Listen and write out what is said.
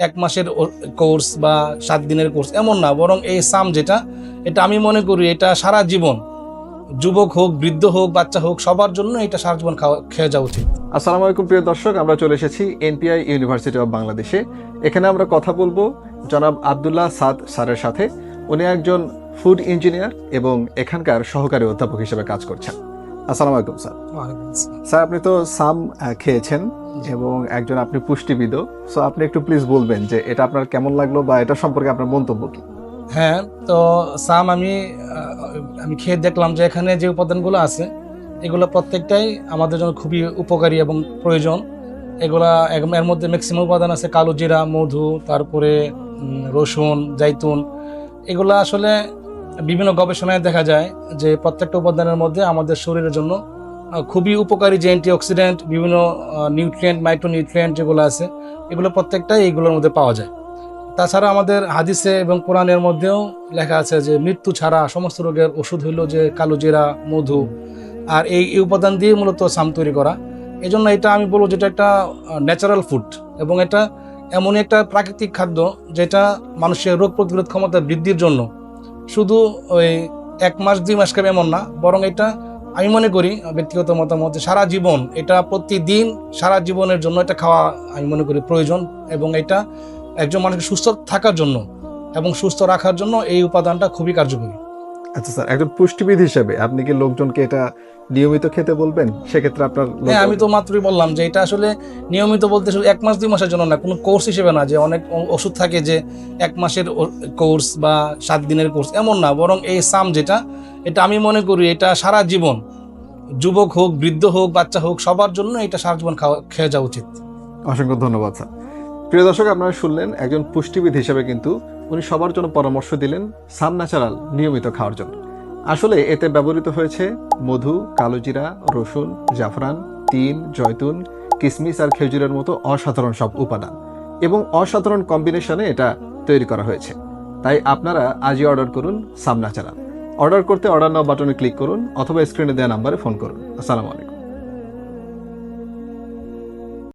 1 মাসের কোর্স বা 7 দিনের কোর্স এমন না, বরং এই সাম যেটা, এটা আমি মনে করি এটা সারা জীবন, যুবক হোক, বৃদ্ধ হোক, বাচ্চা হোক, সবার জন্য এটা সারা জীবন খেয়ে যাওয়া উচিত। আসসালামু আলাইকুম প্রিয় দর্শক, আমরা চলে এসেছি এনপিআই ইউনিভার্সিটি অফ বাংলাদেশে। এখানে আমরা কথা বলবো জনাব আব্দুল্লাহ সাদ স্যারের সাথে। উনি একজন ফুড ইঞ্জিনিয়ার এবং এখানকার সহকারী অধ্যাপক হিসেবে কাজ করছেন। আসসালামু আলাইকুম স্যার। স্যার, আপনি তো সাম খেয়েছেন এবং একজন আপনি পুষ্টিবিদও, সো আপনি একটু প্লিজ বলবেন যে এটা আপনার কেমন লাগলো বা এটা সম্পর্কে আপনার মন্তব্য কি? হ্যাঁ, তো সাম আমি খেয়ে দেখলাম যে এখানে যে উপাদানগুলো আছে এগুলো প্রত্যেকটাই আমাদের জন্য খুবই উপকারী এবং প্রয়োজন। এর মধ্যে ম্যাক্সিমাম উপাদান আছে কালো জিরা, মধু, তারপরে রসুন, জাইতুন। এগুলো আসলে বিভিন্ন গবেষণায় দেখা যায় যে প্রত্যেকটা উপাদানের মধ্যে আমাদের শরীরের জন্য খুবই উপকারী, যে অ্যান্টিঅক্সিডেন্ট, বিভিন্ন নিউট্রিয়েন্ট, মাইক্রোনিউট্রিয়েন্ট যেগুলো আছে এগুলো প্রত্যেকটাই এইগুলোর মধ্যে পাওয়া যায়। তাছাড়া আমাদের হাদিসে এবং কোরআনের মধ্যেও লেখা আছে যে মৃত্যু ছাড়া সমস্ত রোগের ওষুধ হইল যে কালো জিরা, মধু, আর এই উপাদান দিয়ে মূলত সাম তৈরি করা। এই জন্য এটা আমি বলবো যেটা একটা ন্যাচারাল ফুড, এবং এটা এমনই একটা প্রাকৃতিক খাদ্য যেটা মানুষের রোগ প্রতিরোধ ক্ষমতা বৃদ্ধির জন্য শুধু ওই 1 মাস 2 মাস খাবে এমন না, বরং এটা আমি মনে করি ব্যক্তিগত মতামত সারা জীবন, এটা প্রতিদিন সারা জীবনের জন্য এটা খাওয়া আমি মনে করি প্রয়োজন। এবং এটা একজন মানুষকে সুস্থ থাকার জন্য এবং সুস্থ রাখার জন্য এই উপাদানটা খুবই কার্যকরী। আচ্ছা স্যার, একজন পুষ্টিবিদ হিসেবে আপনি কি লোকজনকে এটা নিয়মিত খেতে বলবেন? সেক্ষেত্রে আপনার হ্যাঁ, আমি তো মাত্রই বললাম যে এটা আসলে নিয়মিত বলতে শুধু 1 মাস 2 মাসের জন্য না, কোনো কোর্স হিসেবে না, যে অনেক ওষুধ থাকে যে 1 মাসের কোর্স বা 7 দিনের কোর্স এমন না, বরং এই সাম যেটা, এটা আমি মনে করি এটা সারা জীবন, যুবক হোক, বৃদ্ধ হোক, বাচ্চা হোক, সবার জন্য এটা সারা জীবন খেয়ে যাওয়া উচিত। অসংখ্য ধন্যবাদ স্যার। প্রিয় দর্শক, আপনারা শুনলেন একজন পুষ্টিবিদ হিসেবে কিন্তু উনি সবার জন্য পরামর্শ দিলেন সাম ন্যাচারাল নিয়মিত খাওয়ার জন্য। আসলে এতে ব্যবহৃত হয়েছে মধু, কালোজিরা, রসুন, জাফরান, তিল, জয়তুন, কিশমিশ আর খেজুরের মতো অসাধারণ সব উপাদান এবং অসাধারণ কম্বিনেশনে এটা তৈরি করা হয়েছে। তাই আপনারা আজই অর্ডার করুন সাম ন্যাচারাল। অর্ডার করতে অর্ডার নাও বাটনে ক্লিক করুন অথবা স্ক্রিনে দেওয়া নাম্বারে ফোন করুন। আসসালামু আলাইকুম।